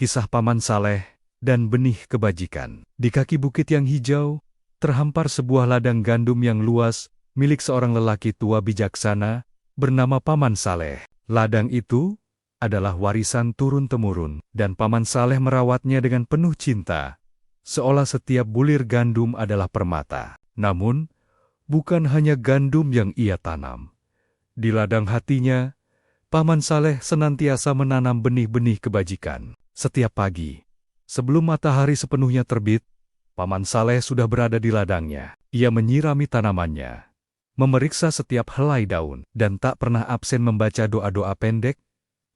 Kisah Paman Saleh dan benih kebajikan. Di kaki bukit yang hijau, terhampar sebuah ladang gandum yang luas, milik seorang lelaki tua bijaksana, bernama Paman Saleh. Ladang itu adalah warisan turun-temurun, dan Paman Saleh merawatnya dengan penuh cinta, seolah setiap bulir gandum adalah permata. Namun, bukan hanya gandum yang ia tanam. Di ladang hatinya, Paman Saleh senantiasa menanam benih-benih kebajikan. Setiap pagi, sebelum matahari sepenuhnya terbit, Paman Saleh sudah berada di ladangnya. Ia menyirami tanamannya, memeriksa setiap helai daun, dan tak pernah absen membaca doa-doa pendek,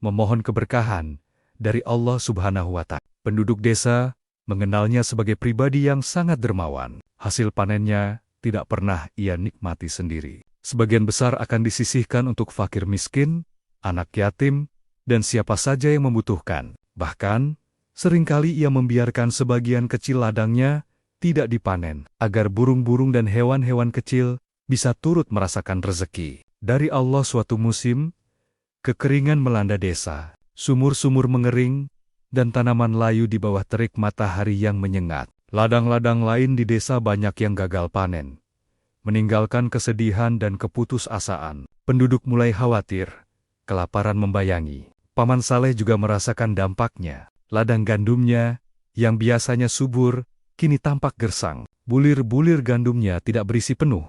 memohon keberkahan dari Allah Subhanahu wa Ta'ala. Penduduk desa mengenalnya sebagai pribadi yang sangat dermawan. Hasil panennya tidak pernah ia nikmati sendiri. Sebagian besar akan disisihkan untuk fakir miskin, anak yatim, dan siapa saja yang membutuhkan. Bahkan, seringkali ia membiarkan sebagian kecil ladangnya tidak dipanen, agar burung-burung dan hewan-hewan kecil bisa turut merasakan rezeki dari Allah. Suatu musim, kekeringan melanda desa, sumur-sumur mengering, dan tanaman layu di bawah terik matahari yang menyengat. Ladang-ladang lain di desa banyak yang gagal panen, meninggalkan kesedihan dan keputusasaan. Penduduk mulai khawatir, kelaparan membayangi. Paman Saleh juga merasakan dampaknya. Ladang gandumnya, yang biasanya subur, kini tampak gersang. Bulir-bulir gandumnya tidak berisi penuh,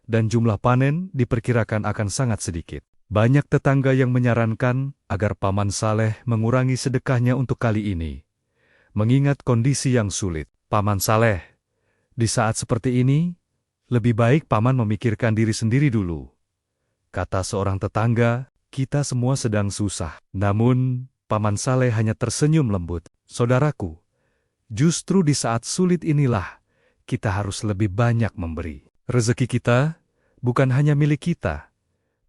dan jumlah panen diperkirakan akan sangat sedikit. Banyak tetangga yang menyarankan agar Paman Saleh mengurangi sedekahnya untuk kali ini. Mengingat kondisi yang sulit, Paman Saleh, di saat seperti ini, lebih baik Paman memikirkan diri sendiri dulu. Kata seorang tetangga, kita semua sedang susah. Namun, Paman Saleh hanya tersenyum lembut. Saudaraku, justru di saat sulit inilah, kita harus lebih banyak memberi. Rezeki kita bukan hanya milik kita,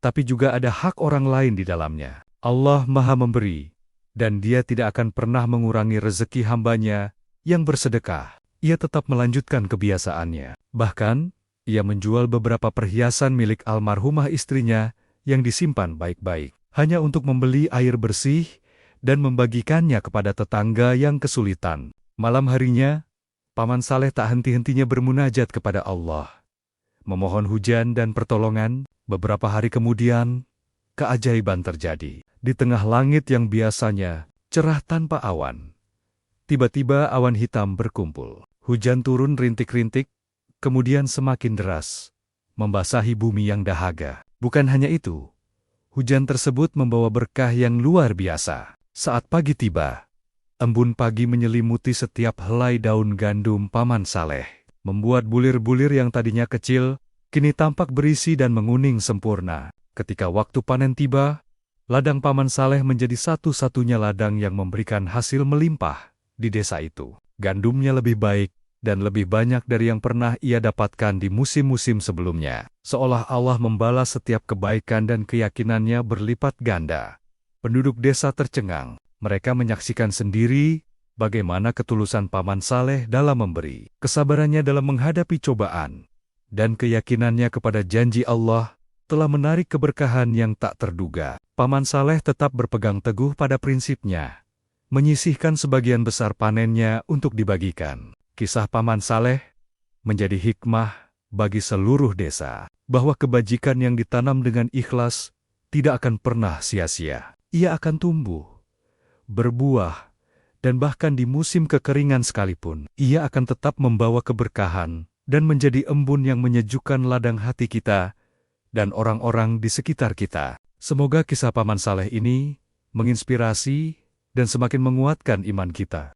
tapi juga ada hak orang lain di dalamnya. Allah Maha Memberi, dan Dia tidak akan pernah mengurangi rezeki hambanya yang bersedekah. Ia tetap melanjutkan kebiasaannya. Bahkan, ia menjual beberapa perhiasan milik almarhumah istrinya yang disimpan baik-baik, hanya untuk membeli air bersih dan membagikannya kepada tetangga yang kesulitan. Malam harinya, Paman Saleh tak henti-hentinya bermunajat kepada Allah, memohon hujan dan pertolongan. Beberapa hari kemudian, keajaiban terjadi. Di tengah langit yang biasanya cerah tanpa awan, tiba-tiba awan hitam berkumpul. Hujan turun rintik-rintik, kemudian semakin deras, membasahi bumi yang dahaga. Bukan hanya itu, hujan tersebut membawa berkah yang luar biasa. Saat pagi tiba, embun pagi menyelimuti setiap helai daun gandum Paman Saleh, membuat bulir-bulir yang tadinya kecil, kini tampak berisi dan menguning sempurna. Ketika waktu panen tiba, ladang Paman Saleh menjadi satu-satunya ladang yang memberikan hasil melimpah di desa itu. Gandumnya lebih baik dan lebih banyak dari yang pernah ia dapatkan di musim-musim sebelumnya. Seolah Allah membalas setiap kebaikan dan keyakinannya berlipat ganda. Penduduk desa tercengang. Mereka menyaksikan sendiri bagaimana ketulusan Paman Saleh dalam memberi, kesabarannya dalam menghadapi cobaan, dan keyakinannya kepada janji Allah telah menarik keberkahan yang tak terduga. Paman Saleh tetap berpegang teguh pada prinsipnya, menyisihkan sebagian besar panennya untuk dibagikan. Kisah Paman Saleh menjadi hikmah bagi seluruh desa, bahwa kebajikan yang ditanam dengan ikhlas tidak akan pernah sia-sia. Ia akan tumbuh, berbuah, dan bahkan di musim kekeringan sekalipun, ia akan tetap membawa keberkahan dan menjadi embun yang menyejukkan ladang hati kita dan orang-orang di sekitar kita. Semoga kisah Paman Saleh ini menginspirasi dan semakin menguatkan iman kita.